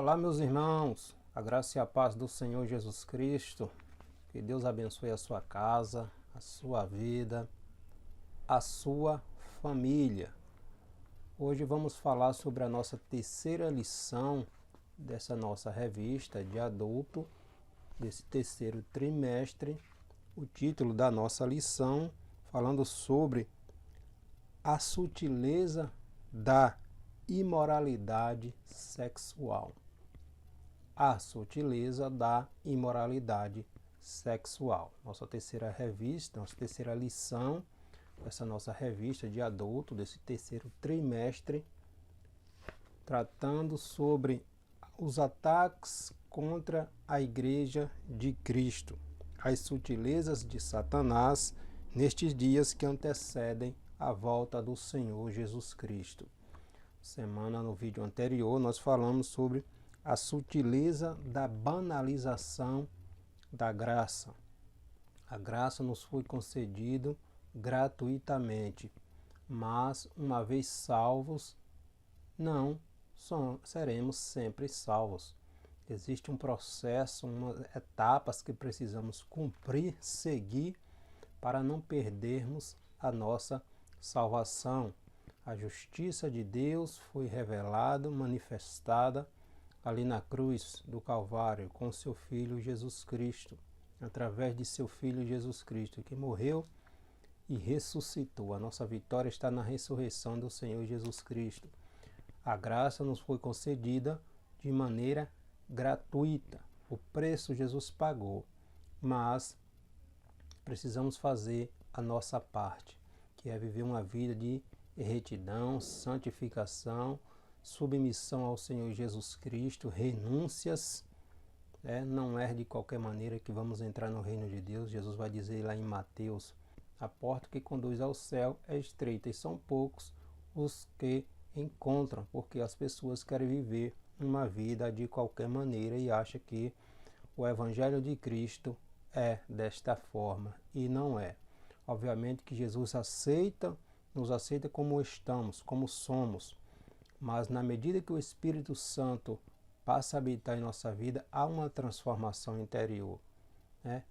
Olá, meus irmãos, a graça e a paz do Senhor Jesus Cristo, que Deus abençoe a sua casa, a sua vida, a sua família. Hoje vamos falar sobre a nossa terceira lição dessa nossa revista de adulto, desse terceiro trimestre. O título da nossa lição falando sobre a sutileza da imoralidade sexual. A sutileza da imoralidade sexual. Nossa terceira revista, nossa terceira lição dessa nossa revista de adulto, desse terceiro trimestre, tratando sobre os ataques contra a Igreja de Cristo, as sutilezas de Satanás nestes dias que antecedem a volta do Senhor Jesus Cristo. No vídeo anterior, nós falamos sobre a sutileza da banalização da graça. A graça nos foi concedida gratuitamente, mas uma vez salvos, não seremos sempre salvos. Existe um processo, umas etapas que precisamos cumprir, seguir, para não perdermos a nossa salvação. A justiça de Deus foi revelada, manifestada ali na cruz do Calvário com seu Filho Jesus Cristo, através de seu Filho Jesus Cristo, que morreu e ressuscitou. A nossa vitória está na ressurreição do Senhor Jesus Cristo. A graça nos foi concedida de maneira gratuita. O preço Jesus pagou, mas precisamos fazer a nossa parte, que é viver uma vida de retidão, santificação, submissão ao Senhor Jesus Cristo, renúncias. Não é de qualquer maneira que vamos entrar no reino de Deus. Jesus vai dizer lá em Mateus: a porta que conduz ao céu é estreita e são poucos os que encontram, porque as pessoas querem viver uma vida de qualquer maneira e acham que o Evangelho de Cristo é desta forma, e não é. Obviamente que Jesus nos aceita como estamos, como somos, mas na medida que o Espírito Santo passa a habitar em nossa vida, há uma transformação interior.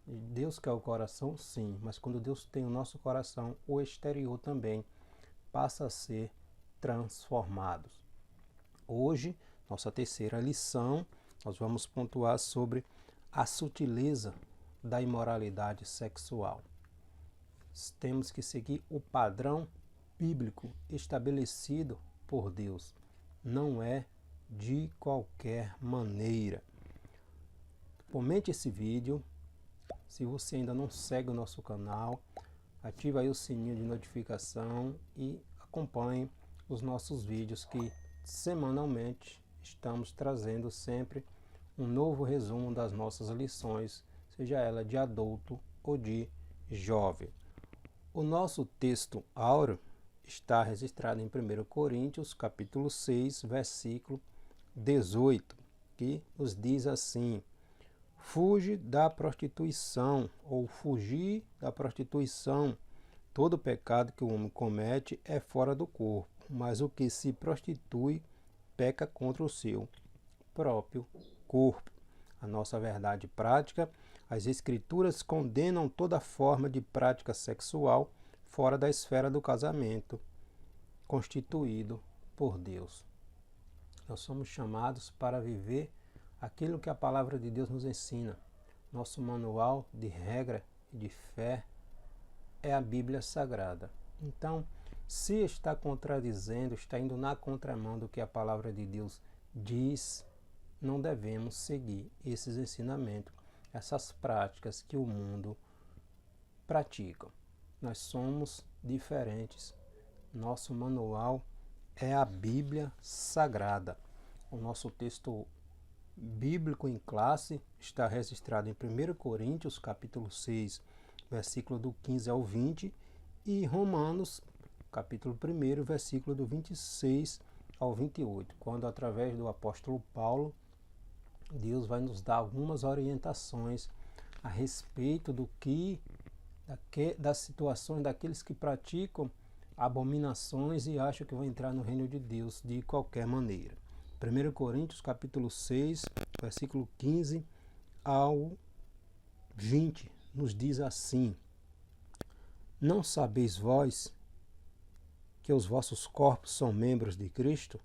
Deus quer o coração, sim, mas quando Deus tem o nosso coração, o exterior também passa a ser transformado. Hoje, nossa terceira lição, nós vamos pontuar sobre a sutileza da imoralidade sexual. Temos que seguir o padrão bíblico estabelecido por Deus. Não é de qualquer maneira. Comente esse vídeo. Se você ainda não segue o nosso canal, ative aí o sininho de notificação e acompanhe os nossos vídeos que semanalmente estamos trazendo sempre um novo resumo das nossas lições, seja ela de adulto ou de jovem. O nosso texto áureo está registrado em 1 Coríntios, capítulo 6, versículo 18, que nos diz assim: fuge da prostituição, ou fugir da prostituição. Todo pecado que o homem comete é fora do corpo, mas o que se prostitui peca contra o seu próprio corpo. A nossa verdade prática: as Escrituras condenam toda forma de prática sexual fora da esfera do casamento constituído por Deus. Nós somos chamados para viver aquilo que a palavra de Deus nos ensina. Nosso manual de regra e de fé é a Bíblia Sagrada. Então, se está contradizendo, está indo na contramão do que a palavra de Deus diz, não devemos seguir esses ensinamentos, essas práticas que o mundo pratica. Nós somos diferentes. Nosso manual é a Bíblia Sagrada. O nosso texto bíblico em classe está registrado em 1 Coríntios, capítulo 6, versículo do 15 ao 20, e Romanos, capítulo 1, versículo do 26 ao 28, quando através do apóstolo Paulo, Deus vai nos dar algumas orientações a respeito das situações daqueles que praticam abominações e acham que vão entrar no reino de Deus de qualquer maneira. 1 Coríntios capítulo 6, versículo 15 ao 20, nos diz assim: Não sabeis vós que os vossos corpos são membros de Cristo?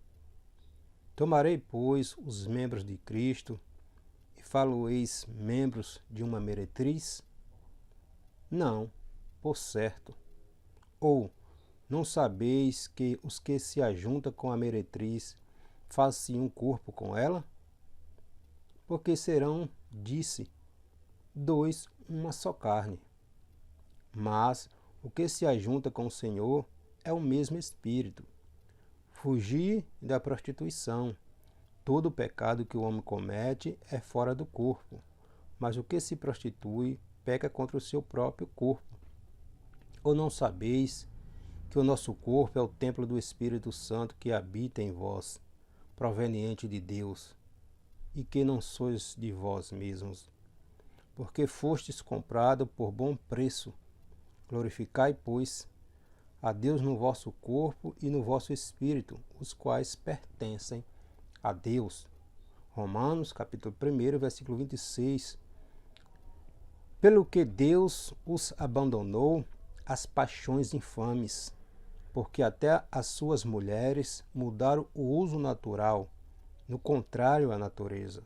Tomarei, pois, os membros de Cristo e falo-eis membros de uma meretriz? Não, por certo. Ou, não sabeis que os que se ajuntam com a meretriz fazem um corpo com ela? Porque serão, disse, dois uma só carne. Mas o que se ajunta com o Senhor é o mesmo Espírito. Fugir da prostituição. Todo pecado que o homem comete é fora do corpo, mas o que se prostitui peca contra o seu próprio corpo. Ou não sabeis que o nosso corpo é o templo do Espírito Santo que habita em vós, proveniente de Deus, e que não sois de vós mesmos, porque fostes comprado por bom preço. Glorificai, pois, a Deus no vosso corpo e no vosso espírito, os quais pertencem a Deus. Romanos, capítulo 1, versículo 26. Pelo que Deus os abandonou às paixões infames, porque até as suas mulheres mudaram o uso natural, no contrário à natureza.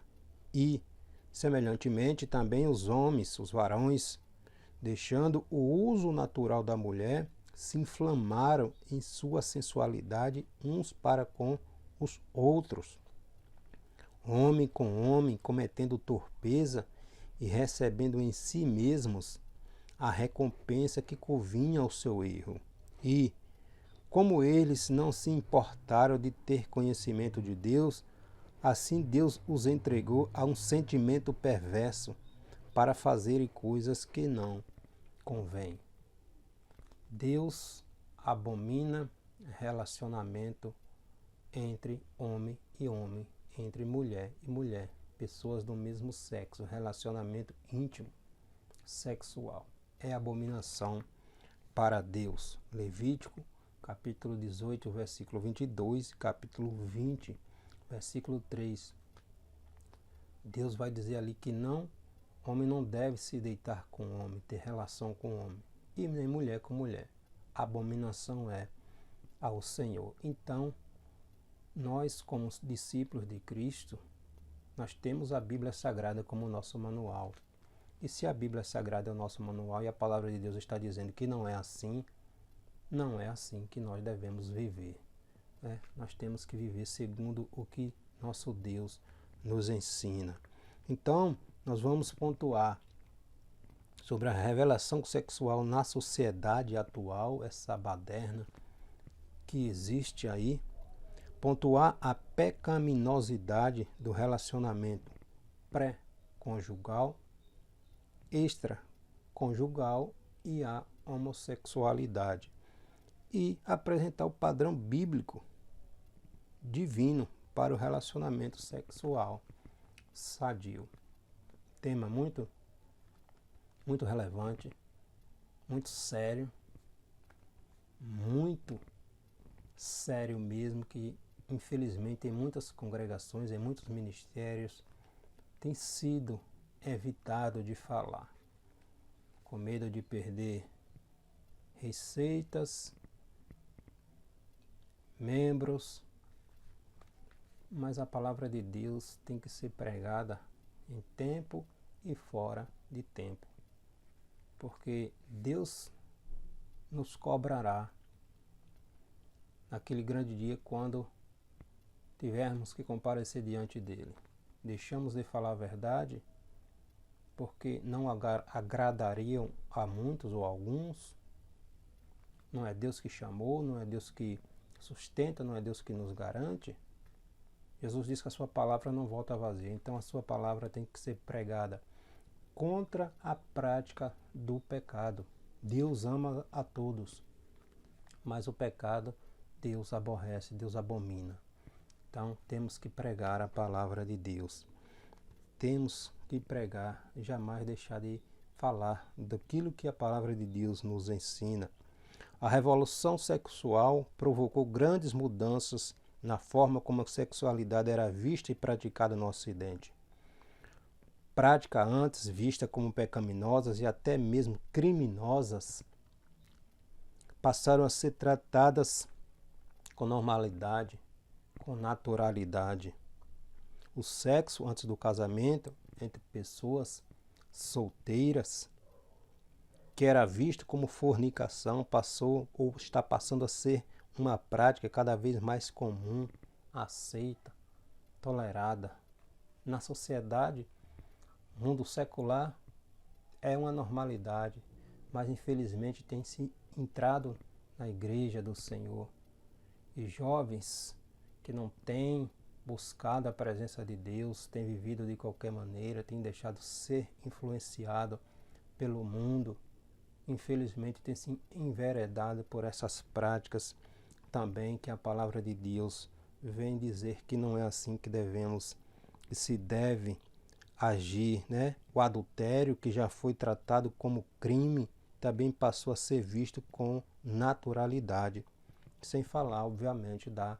E, semelhantemente, também os homens, os varões, deixando o uso natural da mulher, se inflamaram em sua sensualidade uns para com os outros. Homem com homem, cometendo torpeza e recebendo em si mesmos a recompensa que convinha ao seu erro. E, como eles não se importaram de ter conhecimento de Deus, assim Deus os entregou a um sentimento perverso para fazerem coisas que não convém. Deus abomina relacionamento entre homem e homem, entre mulher e mulher, pessoas do mesmo sexo, relacionamento íntimo, sexual. É abominação para Deus. Levítico, capítulo 18, versículo 22, capítulo 20, versículo 3. Deus vai dizer ali que homem não deve se deitar com homem, ter relação com homem, e nem mulher com mulher. A abominação é ao Senhor. Então, nós, como discípulos de Cristo, nós temos a Bíblia Sagrada como nosso manual. E se a Bíblia Sagrada é o nosso manual e a palavra de Deus está dizendo que não é assim, não é assim que nós devemos viver. Nós temos que viver segundo o que nosso Deus nos ensina. Então, nós vamos pontuar sobre a revelação sexual na sociedade atual, essa baderna que existe aí. Pontuar a pecaminosidade do relacionamento pré-conjugal, extraconjugal e a homossexualidade. E apresentar o padrão bíblico divino para o relacionamento sexual sadio. Tema muito relevante, muito sério mesmo, que infelizmente em muitas congregações, em muitos ministérios, tem sido evitado de falar, com medo de perder receitas, membros, mas a palavra de Deus tem que ser pregada em tempo e fora de tempo, porque Deus nos cobrará naquele grande dia quando tivermos que comparecer diante dele. Deixamos de falar a verdade porque não agradariam a muitos ou alguns. Não é Deus que chamou, não é Deus que sustenta, não é Deus que nos garante. Jesus diz que a sua palavra não volta vazia, então a sua palavra tem que ser pregada contra a prática do pecado. Deus ama a todos, mas o pecado Deus aborrece, Deus abomina. Então temos que pregar a palavra de Deus. Temos que pregar, jamais deixar de falar daquilo que a palavra de Deus nos ensina. A revolução sexual provocou grandes mudanças na forma como a sexualidade era vista e praticada no Ocidente. Prática antes vista como pecaminosas e até mesmo criminosas, passaram a ser tratadas com normalidade, com naturalidade. O sexo antes do casamento, entre pessoas solteiras, que era visto como fornicação, passou ou está passando a ser uma prática cada vez mais comum, aceita, tolerada. Na sociedade, mundo secular, é uma normalidade, mas infelizmente tem se entrado na igreja do Senhor. E jovens que não têm buscado a presença de Deus, têm vivido de qualquer maneira, têm deixado ser influenciado pelo mundo, infelizmente tem se enveredado por essas práticas também que a palavra de Deus vem dizer que não é assim que devemos e se deve agir, né? O adultério, que já foi tratado como crime, também passou a ser visto com naturalidade, sem falar, obviamente, da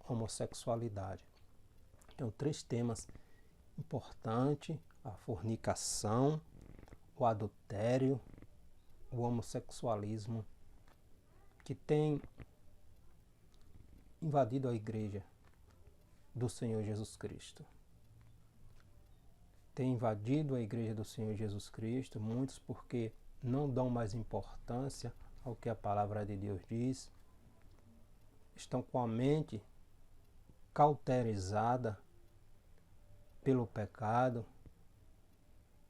homossexualidade. Então, 3 temas importantes: a fornicação, o adultério, o homossexualismo, que tem invadido a igreja do Senhor Jesus Cristo. Tem invadido a igreja do Senhor Jesus Cristo, muitos porque não dão mais importância ao que a palavra de Deus diz, estão com a mente cauterizada pelo pecado,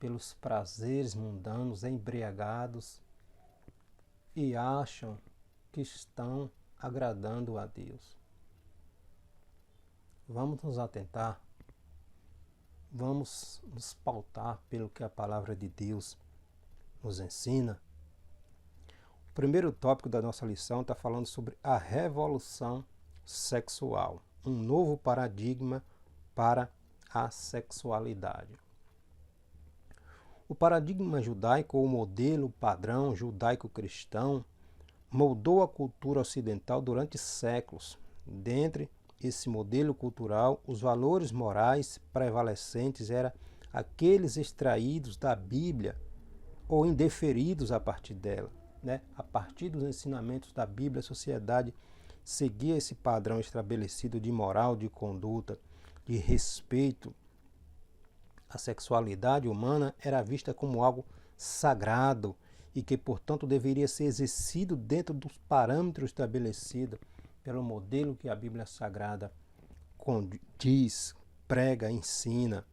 pelos prazeres mundanos, embriagados, e acham que estão agradando a Deus. Vamos nos atentar, vamos nos pautar pelo que a palavra de Deus nos ensina. O primeiro tópico da nossa lição está falando sobre a revolução sexual, um novo paradigma para a sexualidade. O paradigma judaico, ou modelo padrão judaico-cristão, moldou a cultura ocidental durante séculos. Dentre esse modelo cultural, os valores morais prevalecentes eram aqueles extraídos da Bíblia ou indeferidos a partir dela, né? A partir dos ensinamentos da Bíblia, a sociedade seguia esse padrão estabelecido de moral, de conduta, de respeito. A sexualidade humana era vista como algo sagrado e que, portanto, deveria ser exercido dentro dos parâmetros estabelecidos pelo modelo que a Bíblia Sagrada diz, prega, ensina.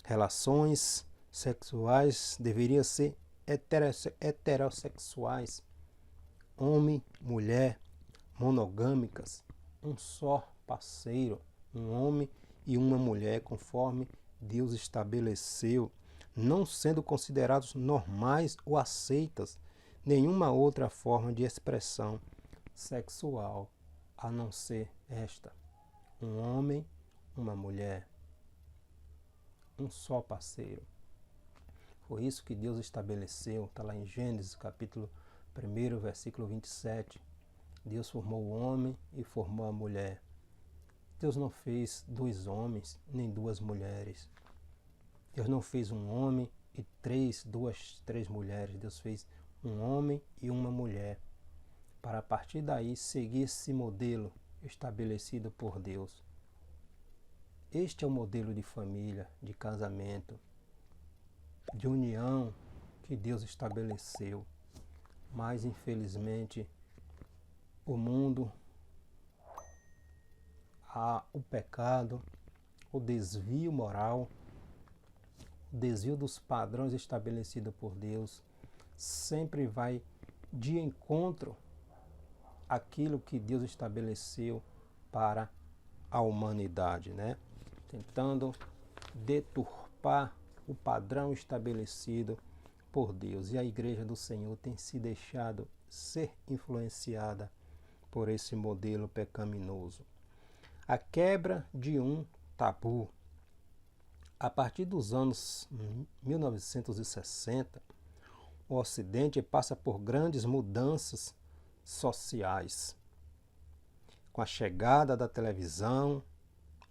Relações sexuais deveriam ser heterossexuais, homem, mulher, monogâmicas, um só parceiro, um homem e uma mulher, conforme Deus estabeleceu, não sendo considerados normais ou aceitas nenhuma outra forma de expressão sexual a não ser esta: um homem, uma mulher, um só parceiro. Foi isso que Deus estabeleceu, está lá em Gênesis capítulo 1, versículo 27. Deus formou o homem e formou a mulher. Deus não fez 2 homens nem 2 mulheres. Deus não fez um homem e três mulheres. Deus fez um homem e uma mulher, para a partir daí seguir esse modelo estabelecido por Deus. Este é o modelo de família, de casamento, de união que Deus estabeleceu. Mas, infelizmente, o mundo, o pecado, o desvio moral, o desvio dos padrões estabelecidos por Deus, sempre vai de encontro àquilo que Deus estabeleceu para a humanidade, né? Tentando deturpar o padrão estabelecido por Deus. E a igreja do Senhor tem se deixado ser influenciada por esse modelo pecaminoso. A quebra de um tabu. A partir dos anos 1960, o Ocidente passa por grandes mudanças sociais. Com a chegada da televisão,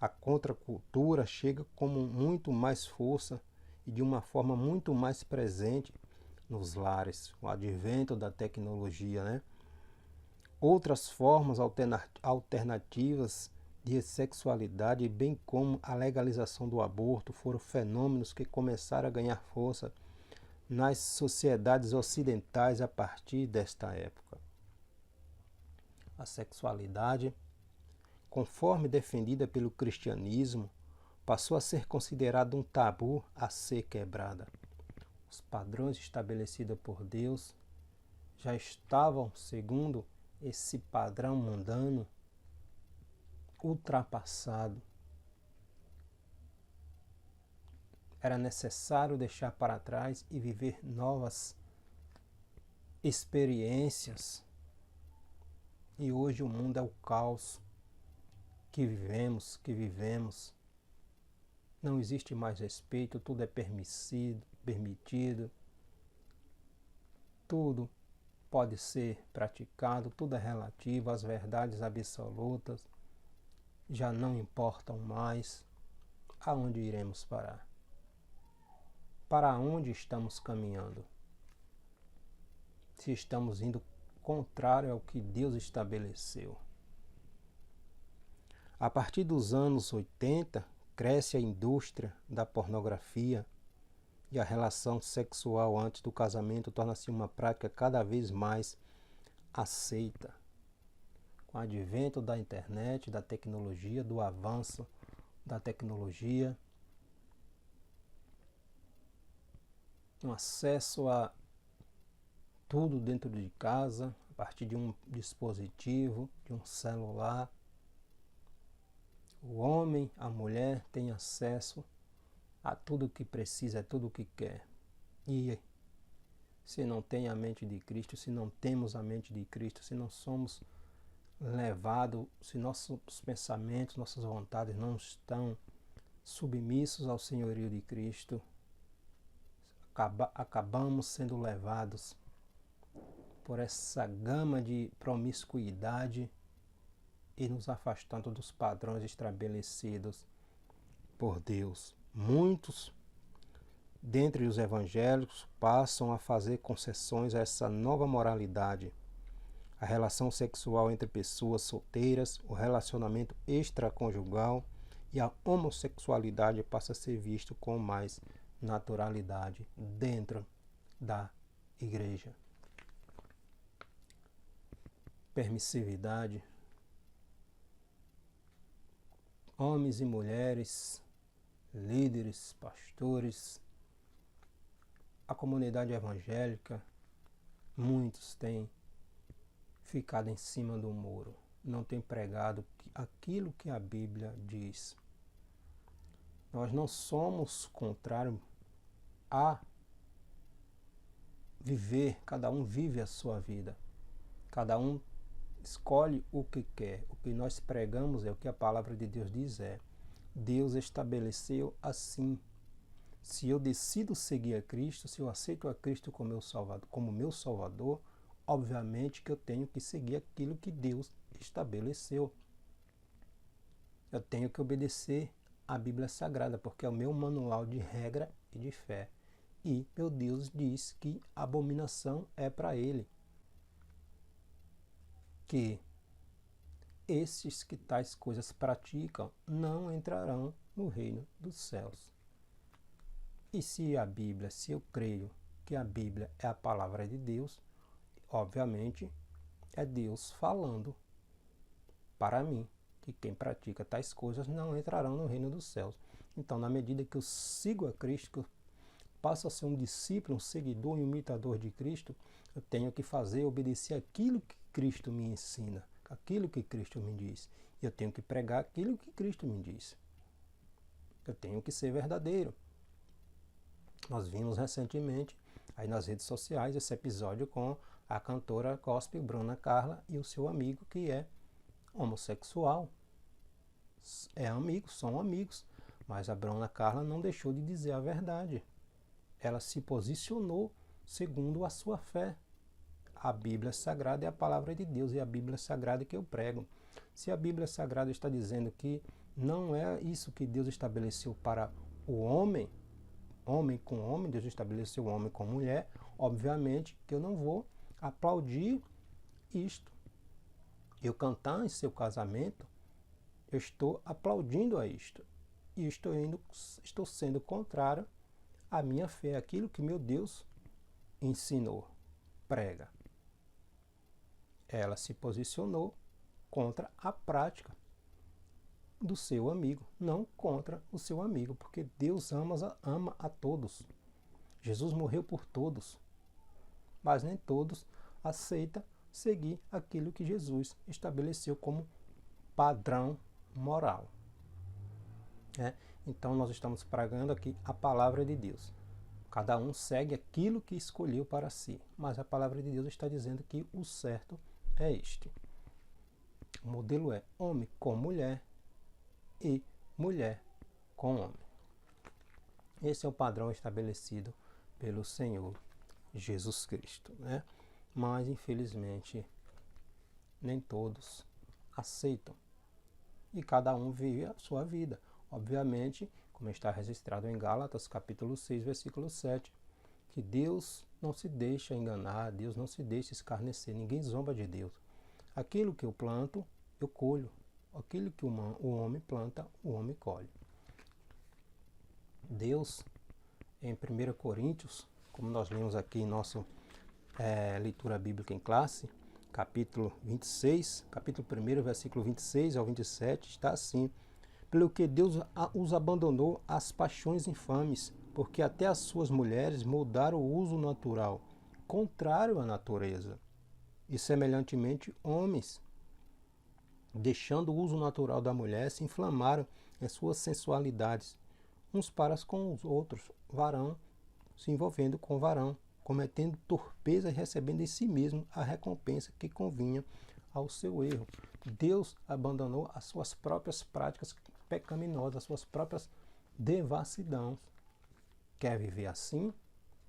a contracultura chega com muito mais força e de uma forma muito mais presente nos lares, o advento da tecnologia, né? Outras formas alternativas de sexualidade, bem como a legalização do aborto, foram fenômenos que começaram a ganhar força nas sociedades ocidentais a partir desta época. A sexualidade, conforme defendida pelo cristianismo, passou a ser considerada um tabu a ser quebrada. Os padrões estabelecidos por Deus já estavam, segundo esse padrão mundano, ultrapassado. Era necessário deixar para trás e viver novas experiências. E hoje o mundo é o caos que vivemos. Não existe mais respeito, tudo é permitido, tudo pode ser praticado, tudo é relativo, as verdades absolutas já não importam mais. Aonde iremos parar? Para onde estamos caminhando? Se estamos indo contrário ao que Deus estabeleceu. A partir dos anos 80, cresce a indústria da pornografia e a relação sexual antes do casamento torna-se uma prática cada vez mais aceita. Com o advento da internet, da tecnologia, do avanço da tecnologia, um acesso a tudo dentro de casa, a partir de um dispositivo, de um celular. O homem, a mulher tem acesso a tudo o que precisa, a tudo o que quer. E se não tem a mente de Cristo, se não temos a mente de Cristo, se não somos levados, se nossos pensamentos, nossas vontades não estão submissos ao senhorio de Cristo, acabamos sendo levados por essa gama de promiscuidade e nos afastando dos padrões estabelecidos por Deus. Muitos dentre os evangélicos passam a fazer concessões a essa nova moralidade. A relação sexual entre pessoas solteiras, o relacionamento extraconjugal e a homossexualidade passa a ser visto com mais naturalidade dentro da igreja. Permissividade. Homens e mulheres, líderes, pastores, a comunidade evangélica, muitos têm ficado em cima do muro, não têm pregado aquilo que a Bíblia diz. Nós não somos contrários a viver, cada um vive a sua vida, cada um escolhe o que quer. O que nós pregamos é o que a palavra de Deus diz, Deus estabeleceu assim. Se eu decido seguir a Cristo, se eu aceito a Cristo como meu Salvador, obviamente que eu tenho que seguir aquilo que Deus estabeleceu. Eu tenho que obedecer à Bíblia Sagrada, porque é o meu manual de regra e de fé. E meu Deus diz que abominação é para Ele. Que esses que tais coisas praticam não entrarão no reino dos céus. E se a Bíblia, se eu creio que a Bíblia é a palavra de Deus, obviamente é Deus falando para mim que quem pratica tais coisas não entrarão no reino dos céus. Então, na medida que eu sigo a Cristo, que eu passo a ser um discípulo, um seguidor, um imitador de Cristo, eu tenho que obedecer aquilo que Cristo me ensina, aquilo que Cristo me diz. E eu tenho que pregar aquilo que Cristo me diz. Eu tenho que ser verdadeiro. Nós vimos recentemente aí nas redes sociais esse episódio com a cantora gospel Bruna Carla e o seu amigo que é homossexual. São amigos, mas a Bruna Carla não deixou de dizer a verdade. Ela se posicionou segundo a sua fé. A Bíblia Sagrada é a palavra de Deus e a Bíblia Sagrada que eu prego. Se a Bíblia Sagrada está dizendo que não é isso que Deus estabeleceu para o homem, homem com homem, Deus estabeleceu homem com mulher, obviamente que eu não vou aplaudir isto. Eu cantar em seu casamento, eu estou aplaudindo a isto. E estou sendo contrário à minha fé, aquilo que meu Deus ensinou, prega. Ela se posicionou contra a prática do seu amigo, não contra o seu amigo, porque Deus ama a todos. Jesus morreu por todos, mas nem todos aceitam seguir aquilo que Jesus estabeleceu como padrão moral. Então nós estamos pregando aqui a palavra de Deus. Cada um segue aquilo que escolheu para si, mas a palavra de Deus está dizendo que o certo é este. O modelo é homem com mulher e mulher com homem. Esse é o padrão estabelecido pelo Senhor Jesus Cristo, Mas, infelizmente, nem todos aceitam. E cada um vive a sua vida. Obviamente, como está registrado em Gálatas, capítulo 6, versículo 7, que Deus não se deixa enganar, Deus não se deixa escarnecer, ninguém zomba de Deus. Aquilo que eu planto, eu colho. Aquilo que o homem planta, o homem colhe. Deus, em 1 Coríntios, como nós lemos aqui em nossa leitura bíblica em classe, capítulo 26, capítulo 1, versículo 26 ao 27, está assim: pelo que Deus os abandonou às paixões infames, porque até as suas mulheres moldaram o uso natural, contrário à natureza. E semelhantemente, homens, deixando o uso natural da mulher, se inflamaram em suas sensualidades, uns para com os outros, varão se envolvendo com varão, cometendo torpeza e recebendo em si mesmo a recompensa que convinha ao seu erro. Deus abandonou as suas próprias práticas pecaminosas, as suas próprias devassidões. Quer viver assim?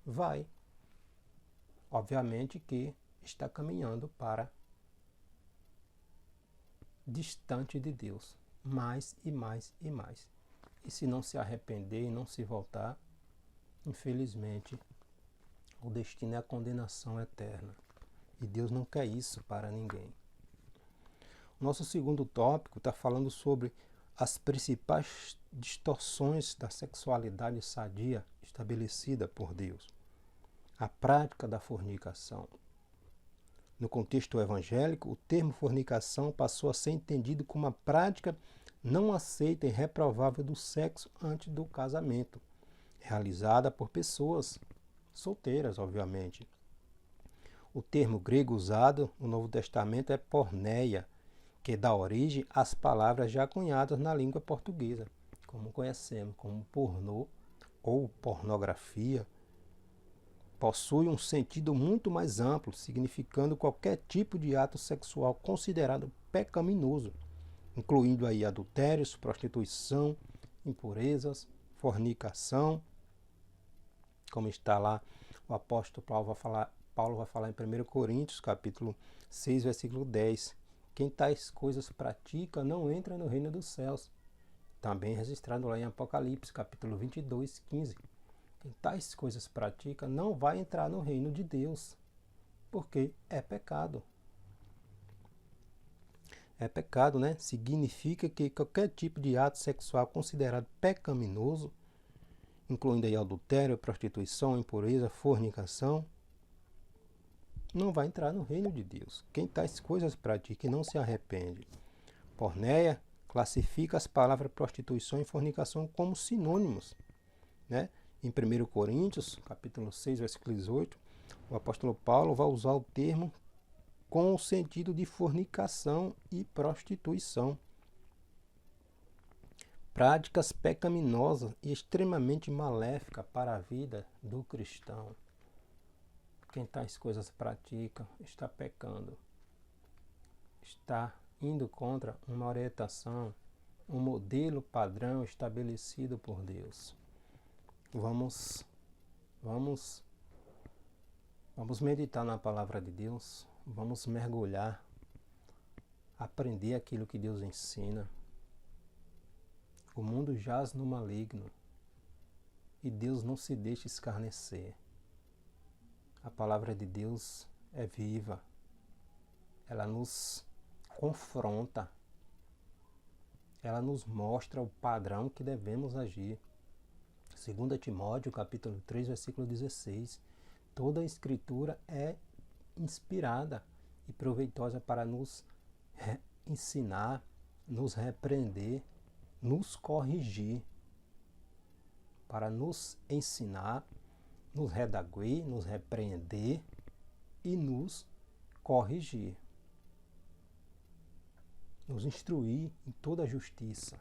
Vai. Obviamente que está caminhando para distante de Deus, mais e mais e mais. E se não se arrepender e não se voltar, infelizmente, o destino é a condenação eterna. E Deus não quer isso para ninguém. Nosso segundo tópico está falando sobre as principais distorções da sexualidade sadia estabelecida por Deus. A prática da fornicação. No contexto evangélico, o termo fornicação passou a ser entendido como uma prática não aceita e reprovável do sexo antes do casamento, realizada por pessoas solteiras, obviamente. O termo grego usado no Novo Testamento é porneia, que dá origem às palavras já cunhadas na língua portuguesa, como conhecemos, como pornô ou pornografia. Possui um sentido muito mais amplo, significando qualquer tipo de ato sexual considerado pecaminoso, incluindo aí adultérios, prostituição, impurezas, fornicação, como está lá o apóstolo Paulo vai falar em 1 Coríntios, capítulo 6, versículo 10. Quem tais coisas pratica não entra no reino dos céus. Também registrado lá em Apocalipse, capítulo 22, 15. Quem tais coisas pratica não vai entrar no reino de Deus, porque é pecado. É pecado, Significa que qualquer tipo de ato sexual considerado pecaminoso, incluindo aí adultério, prostituição, impureza, fornicação, não vai entrar no reino de Deus. Quem tais coisas pratica e não se arrepende. Porneia classifica as palavras prostituição e fornicação como sinônimos. Em 1 Coríntios, capítulo 6, versículo 18, o apóstolo Paulo vai usar o termo com o sentido de fornicação e prostituição. Práticas pecaminosas e extremamente maléficas para a vida do cristão. Quem tais coisas pratica está pecando, está indo contra uma orientação, um modelo padrão estabelecido por Deus. Vamos meditar na palavra de Deus, vamos mergulhar aprender aquilo que Deus ensina. O mundo jaz no maligno e Deus não se deixa escarnecer. A palavra de Deus é viva, ela nos confronta, ela nos mostra o padrão que devemos agir. 2 Timóteo, capítulo 3, versículo 16. Toda a Escritura é inspirada e proveitosa para nos ensinar, nos repreender, nos corrigir, para nos ensinar, nos redaguir, nos repreender e nos corrigir, nos instruir em toda a justiça,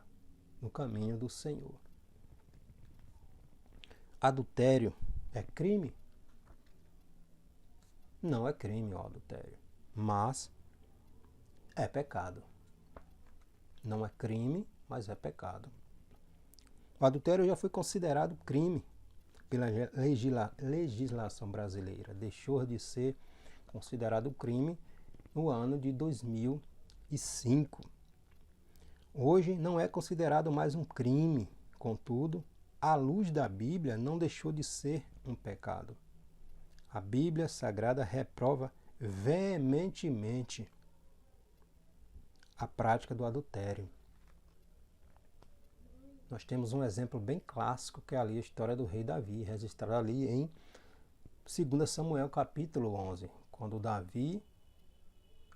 no caminho do Senhor. Adultério é crime? Não é crime o adultério, mas é pecado. Não é crime, mas é pecado. O adultério já foi considerado crime pela legislação brasileira. Deixou de ser considerado crime no ano de 2005. Hoje não é considerado mais um crime, contudo, à luz da Bíblia, não deixou de ser um pecado. A Bíblia Sagrada reprova veementemente a prática do adultério. Nós temos um exemplo bem clássico, que é ali a história do rei Davi, registrada ali em 2 Samuel capítulo 11, quando Davi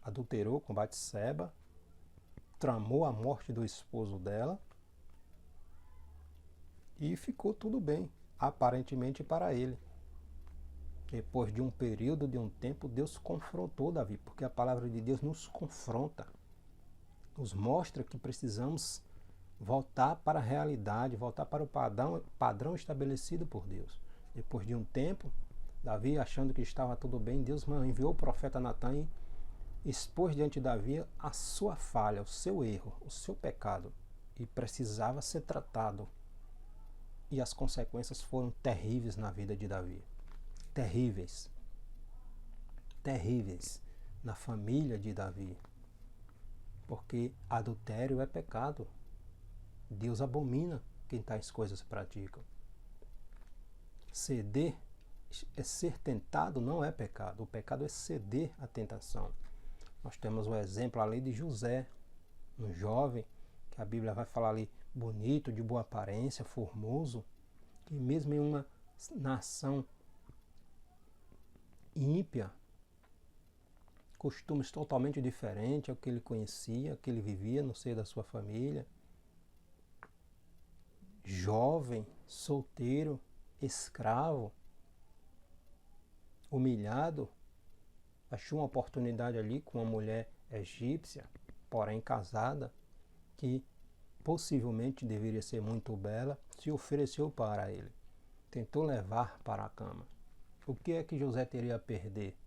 adulterou com Batseba, tramou a morte do esposo dela e ficou tudo bem, aparentemente para ele. Depois de um período, de um tempo, Deus confrontou Davi, porque a palavra de Deus nos confronta, nos mostra que precisamos voltar para a realidade, voltar para o padrão estabelecido por Deus. Depois de um tempo, Davi, achando que estava tudo bem, Deus enviou o profeta Natan e expôs diante de Davi a sua falha, o seu erro, o seu pecado, e precisava ser tratado. E as consequências foram terríveis na vida de Davi. Terríveis. Terríveis na família de Davi. Porque adultério é pecado. Deus abomina quem tais coisas praticam. Ceder, ser tentado não é pecado. O pecado é ceder à tentação. Nós temos o exemplo ali de José, um jovem, que a Bíblia vai falar ali, bonito, de boa aparência, formoso, que mesmo em uma nação ímpia, costumes totalmente diferentes ao que ele conhecia, ao que ele vivia no seio da sua família, jovem, solteiro, escravo, humilhado, achou uma oportunidade ali com uma mulher egípcia, porém casada, que possivelmente deveria ser muito bela, se ofereceu para ele. Tentou levar para a cama. O que é que José teria a perder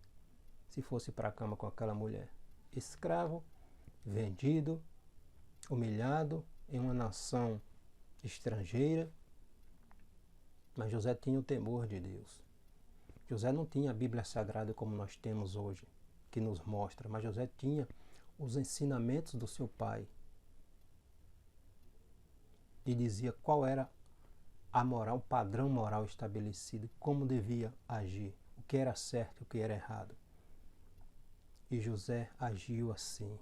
se fosse para a cama com aquela mulher? Escravo, vendido, humilhado em uma nação estrangeira, mas José tinha o temor de Deus. José não tinha a Bíblia Sagrada como nós temos hoje, que nos mostra, mas José tinha os ensinamentos do seu pai. E dizia qual era a moral, o padrão moral estabelecido, como devia agir, o que era certo e o que era errado. E José agiu assim.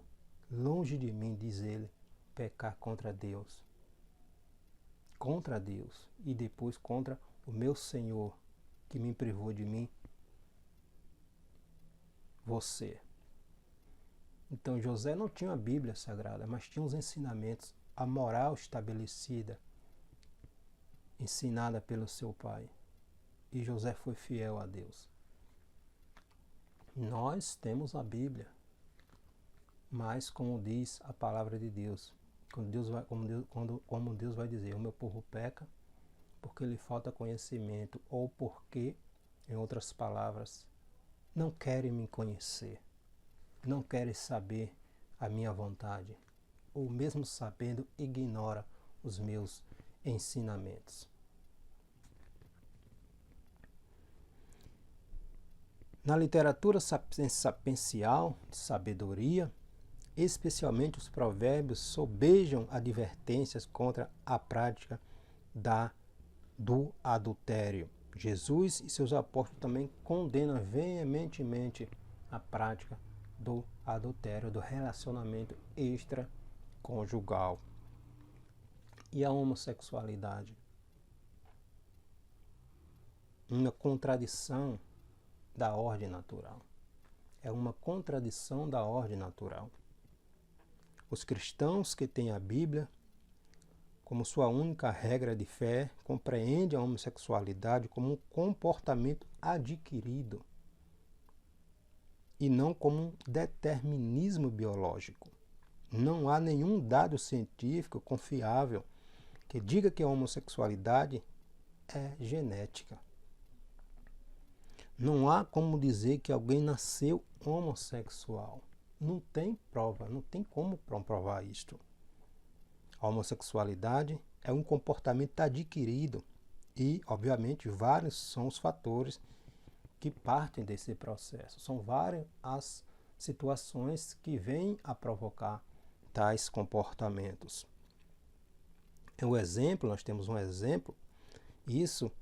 Longe de mim, diz ele, pecar contra Deus. Contra Deus e depois contra o meu Senhor, que me privou de mim, você. Então José não tinha a Bíblia Sagrada, mas tinha os ensinamentos, a moral estabelecida, ensinada pelo seu pai. E José foi fiel a Deus. Nós temos a Bíblia, mas como diz a palavra de Deus, como Deus vai dizer, o meu povo peca porque lhe falta conhecimento, ou porque, em outras palavras, não querem me conhecer, não querem saber a minha vontade, ou mesmo sabendo, ignora os meus ensinamentos. Na literatura sapiencial de sabedoria, Especialmente os provérbios sobejam advertências contra a prática do adultério. Jesus e seus apóstolos também condenam veementemente a prática do adultério, do relacionamento extraconjugal. E a homossexualidade? Uma contradição da ordem natural. É uma contradição da ordem natural. Os cristãos que têm a Bíblia como sua única regra de fé compreendem a homossexualidade como um comportamento adquirido e não como um determinismo biológico. Não há nenhum dado científico confiável que diga que a homossexualidade é genética. Não há como dizer que alguém nasceu homossexual. Não tem prova, não tem como comprovar isto. A homossexualidade é um comportamento adquirido e, obviamente, vários são os fatores que partem desse processo. São várias as situações que vêm a provocar tais comportamentos. Nós temos um exemplo, isso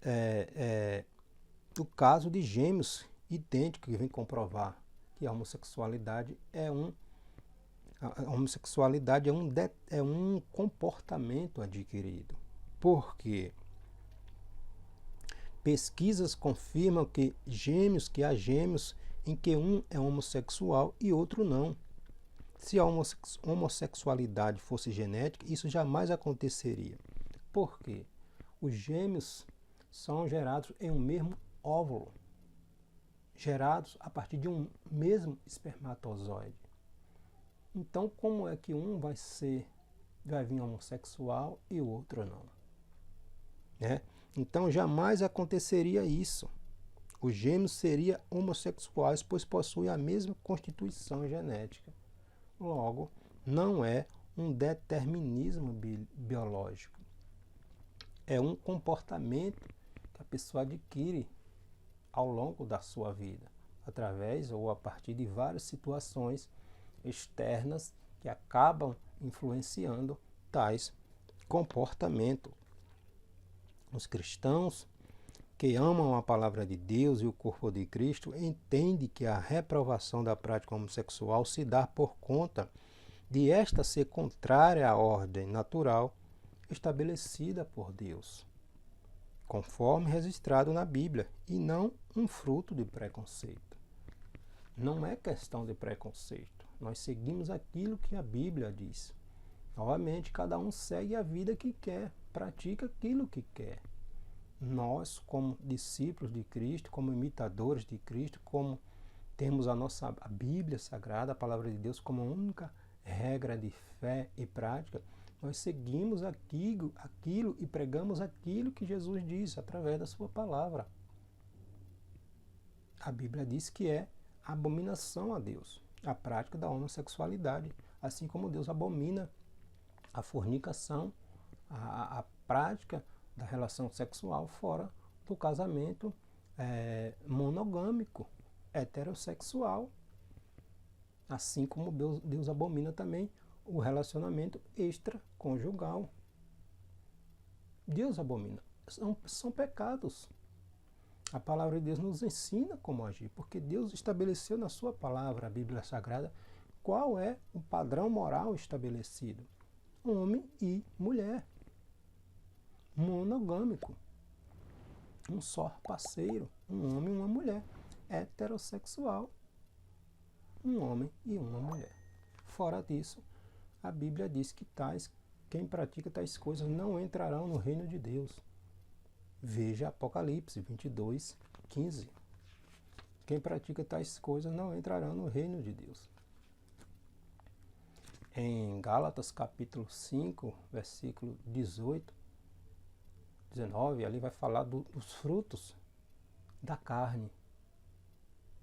é o caso de gêmeos idênticos que vem comprovar que a homossexualidade é um comportamento adquirido. Por quê? Pesquisas confirmam que há gêmeos em que um é homossexual e outro não. Se a homossexualidade fosse genética, isso jamais aconteceria. Por quê? Os gêmeos são gerados em um mesmo óvulo, gerados a partir de um mesmo espermatozoide. Então, como é que um vai vir homossexual e o outro não? Então, jamais aconteceria isso. Os gêmeos seriam homossexuais, pois possuem a mesma constituição genética. Logo, não é um determinismo biológico. É um comportamento que a pessoa adquire ao longo da sua vida, através ou a partir de várias situações externas que acabam influenciando tais comportamentos. Os cristãos que amam a palavra de Deus e o corpo de Cristo entendem que a reprovação da prática homossexual se dá por conta de esta ser contrária à ordem natural estabelecida por Deus, conforme registrado na Bíblia, e não um fruto de preconceito. Não é questão de preconceito. Nós seguimos aquilo que a Bíblia diz. Novamente, cada um segue a vida que quer, pratica aquilo que quer. Nós, como discípulos de Cristo, como imitadores de Cristo, como temos a Bíblia Sagrada, a Palavra de Deus, como única regra de fé e prática, nós seguimos aquilo e pregamos aquilo que Jesus diz através da sua palavra. A Bíblia diz que é abominação a Deus a prática da homossexualidade, assim como Deus abomina a fornicação, a prática da relação sexual fora do casamento monogâmico, heterossexual. Assim como Deus abomina também o relacionamento extraconjugal. Deus abomina. São pecados. A palavra de Deus nos ensina como agir, porque Deus estabeleceu na sua palavra, a Bíblia Sagrada, qual é o padrão moral estabelecido. Homem e mulher. Monogâmico. Um só parceiro, um homem e uma mulher. Heterossexual. Um homem e uma mulher. Fora disso, a Bíblia diz que quem pratica tais coisas não entrarão no reino de Deus. Veja Apocalipse 22, 15. Quem pratica tais coisas não entrarão no reino de Deus. Em Gálatas capítulo 5, versículo 18, 19, ali vai falar dos frutos da carne,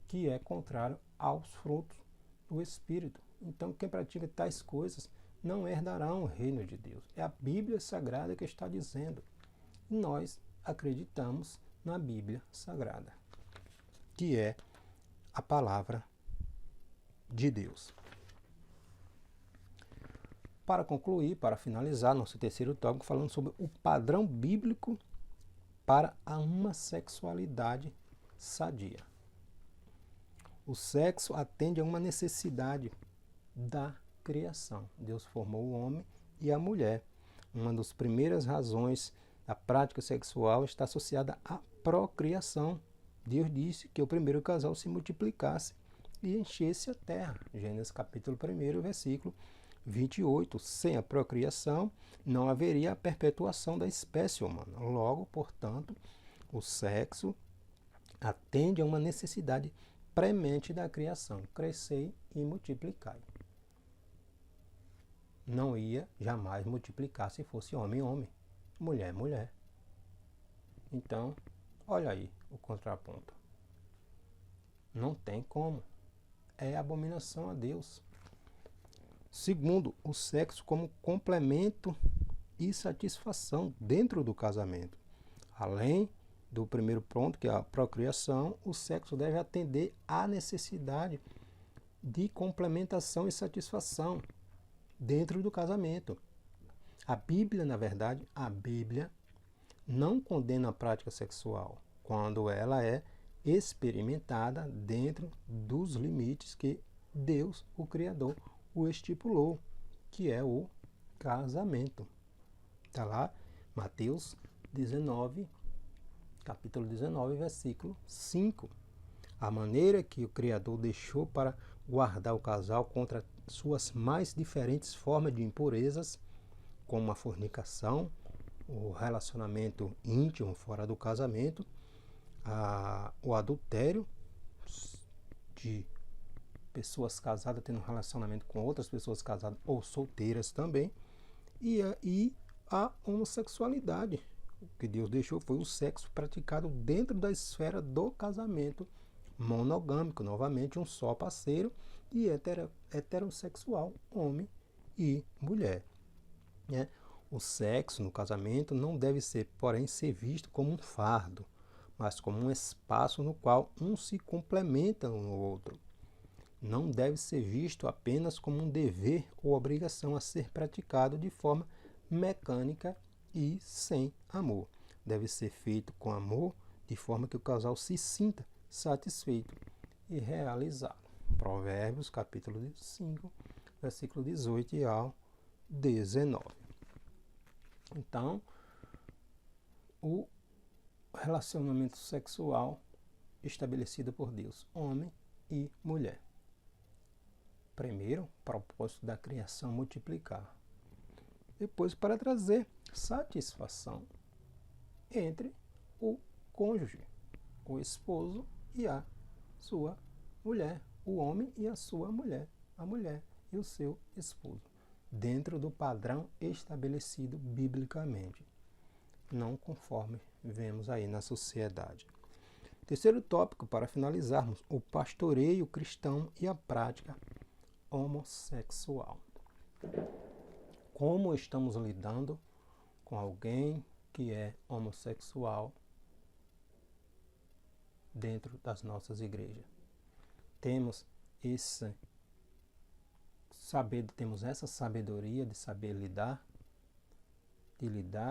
que é contrário aos frutos do Espírito. Então, quem pratica tais coisas não herdarão o reino de Deus. É a Bíblia Sagrada que está dizendo. E nós acreditamos na Bíblia Sagrada, que é a palavra de Deus. para concluir, para finalizar nosso terceiro tópico, falando sobre o padrão bíblico para a homossexualidade sadia. O sexo atende a uma necessidade da criação. Deus formou o homem e a mulher. Uma das primeiras razões da prática sexual está associada à procriação. Deus disse que o primeiro casal se multiplicasse e enchesse a terra. Gênesis capítulo 1, versículo 28. Sem a procriação, não haveria a perpetuação da espécie humana. Logo, portanto, o sexo atende a uma necessidade premente da criação. Crescei e multiplicai. Não ia jamais multiplicar se fosse homem, homem, mulher, mulher. Então, olha aí o contraponto. Não tem como. É abominação a Deus. Segundo, o sexo como complemento e satisfação dentro do casamento. Além do primeiro ponto, que é a procriação, o sexo deve atender à necessidade de complementação e satisfação dentro do casamento. A Bíblia, na verdade, a Bíblia não condena a prática sexual quando ela é experimentada dentro dos limites que Deus, o Criador, o estipulou, que é o casamento. Está lá, Mateus 19, capítulo 19, versículo 5. A maneira que o Criador deixou para guardar o casal contra suas mais diferentes formas de impurezas, como a fornicação, o relacionamento íntimo fora do casamento, o adultério de pessoas casadas tendo relacionamento com outras pessoas casadas ou solteiras também, e a homossexualidade. O que Deus deixou foi o sexo praticado dentro da esfera do casamento monogâmico, novamente um só parceiro, e heterossexual, homem e mulher. Né? O sexo no casamento não deve ser, porém, ser visto como um fardo, mas como um espaço no qual um se complementa um no outro. Não deve ser visto apenas como um dever ou obrigação a ser praticado de forma mecânica e sem amor. Deve ser feito com amor, de forma que o casal se sinta satisfeito e realizado. Provérbios, capítulo 5, versículo 18 ao 19. Então, o relacionamento sexual estabelecido por Deus, homem e mulher. Primeiro, propósito da criação, multiplicar. Depois, para trazer satisfação entre o cônjuge, o esposo e a sua mulher, o homem e a sua mulher, a mulher e o seu esposo, dentro do padrão estabelecido biblicamente, não conforme vemos aí na sociedade. Terceiro tópico, para finalizarmos, o pastoreio cristão e a prática homossexual. Como estamos lidando com alguém que é homossexual dentro das nossas igrejas? Temos essa sabedoria de saber lidar,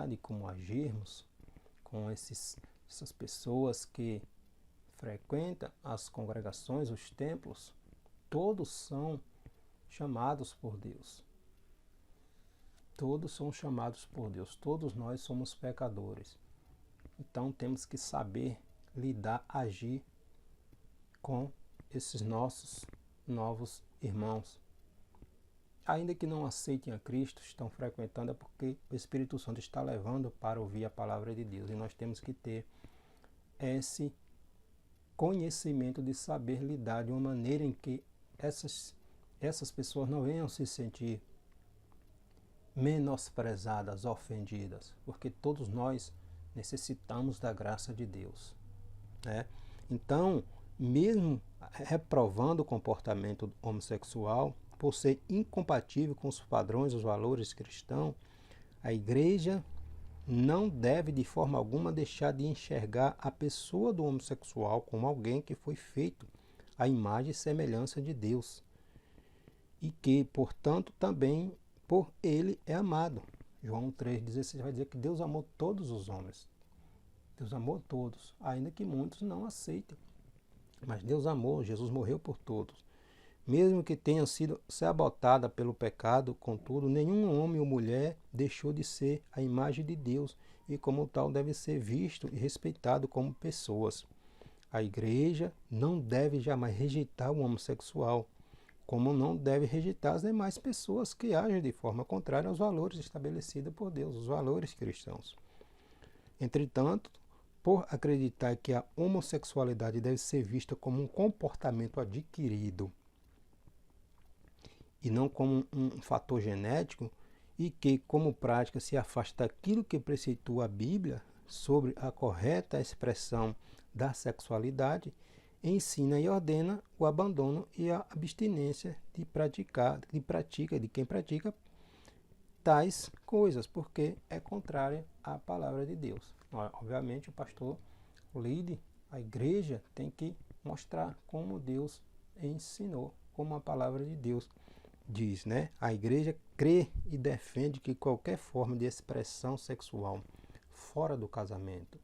de como agirmos com essas pessoas que frequentam as congregações, os templos. Todos são chamados por Deus. Todos são chamados por Deus. Todos nós somos pecadores. Então temos que saber lidar, agir com esses nossos novos irmãos. Ainda que não aceitem a Cristo, estão frequentando, é porque o Espírito Santo está levando para ouvir a palavra de Deus. E nós temos que ter esse conhecimento de saber lidar de uma maneira em que essas pessoas não venham se sentir menosprezadas, ofendidas, porque todos nós necessitamos da graça de Deus. Né? Então, mesmo reprovando o comportamento homossexual, por ser incompatível com os padrões, os valores cristãos, a igreja não deve de forma alguma deixar de enxergar a pessoa do homossexual como alguém que foi feito à imagem e semelhança de Deus e que, portanto, também por ele é amado. João 3,16 vai dizer que Deus amou todos os homens. Deus amou todos, ainda que muitos não aceitem. Mas Deus amou, Jesus morreu por todos. Mesmo que tenha sido sabotada pelo pecado, contudo, nenhum homem ou mulher deixou de ser a imagem de Deus e, como tal, deve ser visto e respeitado como pessoas. A igreja não deve jamais rejeitar o homossexual, como não deve rejeitar as demais pessoas que agem de forma contrária aos valores estabelecidos por Deus, os valores cristãos. Entretanto, por acreditar que a homossexualidade deve ser vista como um comportamento adquirido e não como um fator genético, e que, como prática, se afasta daquilo que preceitua a Bíblia sobre a correta expressão da sexualidade, ensina e ordena o abandono e a abstinência de quem pratica tais coisas, porque é contrária à palavra de Deus. Obviamente, o pastor, o líder, a igreja tem que mostrar como Deus ensinou, como a palavra de Deus diz, né? A igreja crê e defende que qualquer forma de expressão sexual fora do casamento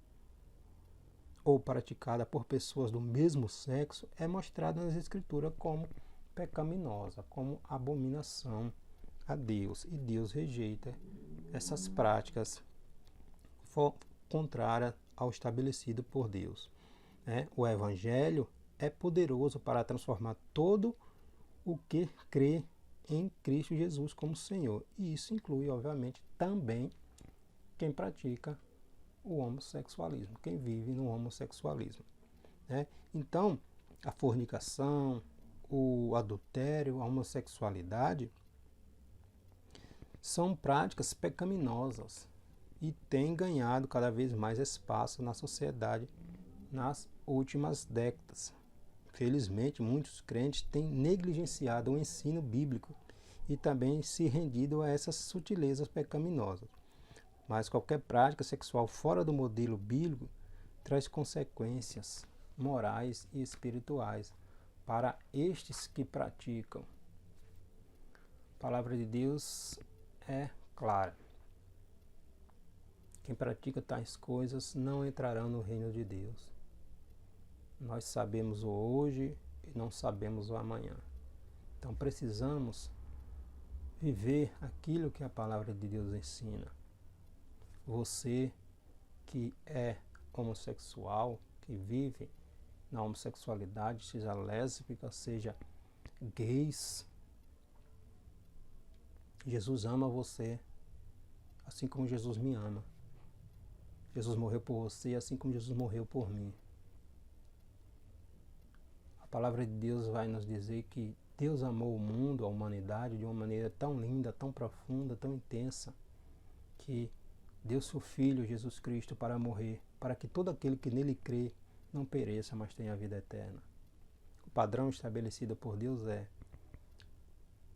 ou praticada por pessoas do mesmo sexo é mostrada nas escrituras como pecaminosa, como abominação a Deus. E Deus rejeita essas práticas contrárias ao estabelecido por Deus, né? O Evangelho é poderoso para transformar todo o que crê em Cristo Jesus como Senhor. E isso inclui, obviamente, também quem pratica o homossexualismo, quem vive no homossexualismo, né? Então, a fornicação, o adultério, a homossexualidade são práticas pecaminosas e têm ganhado cada vez mais espaço na sociedade nas últimas décadas. Felizmente, muitos crentes têm negligenciado o ensino bíblico e também se rendido a essas sutilezas pecaminosas. Mas qualquer prática sexual fora do modelo bíblico traz consequências morais e espirituais para estes que praticam. A palavra de Deus é clara. Quem pratica tais coisas não entrará no reino de Deus. Nós sabemos o hoje e não sabemos o amanhã. Então precisamos viver aquilo que a palavra de Deus ensina. Você que é homossexual, que vive na homossexualidade, seja lésbica, seja gays, Jesus ama você, assim como Jesus me ama. Jesus morreu por você, assim como Jesus morreu por mim. A palavra de Deus vai nos dizer que Deus amou o mundo, a humanidade, de uma maneira tão linda, tão profunda, tão intensa, que deu seu Filho, Jesus Cristo, para morrer, para que todo aquele que nele crê não pereça, mas tenha a vida eterna. O padrão estabelecido por Deus é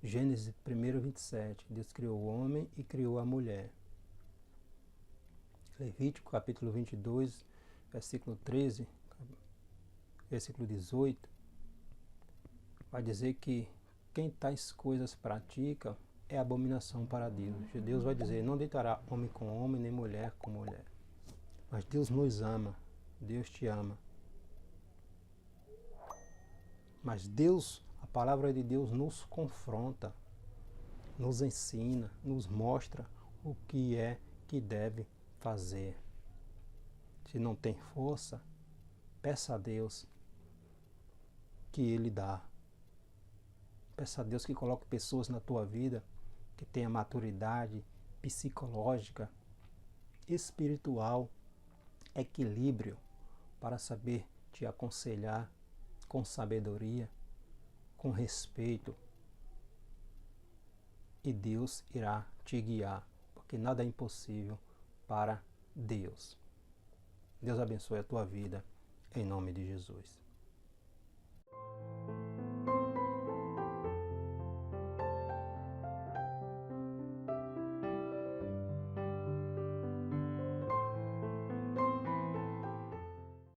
Gênesis 1:27. Deus criou o homem e criou a mulher. Levítico capítulo 22, versículo 13, versículo 18, vai dizer que quem tais coisas pratica é abominação para Deus. Deus vai dizer, não deitará homem com homem, nem mulher com mulher. Mas Deus nos ama, Deus te ama. Mas Deus, a palavra de Deus nos confronta, nos ensina, nos mostra o que é que deve fazer. Se não tem força, peça a Deus que Ele dá. Peça a Deus que coloque pessoas na tua vida que tenha maturidade psicológica, espiritual, equilíbrio para saber te aconselhar com sabedoria, com respeito. E Deus irá te guiar, porque nada é impossível para Deus. Deus abençoe a tua vida, em nome de Jesus.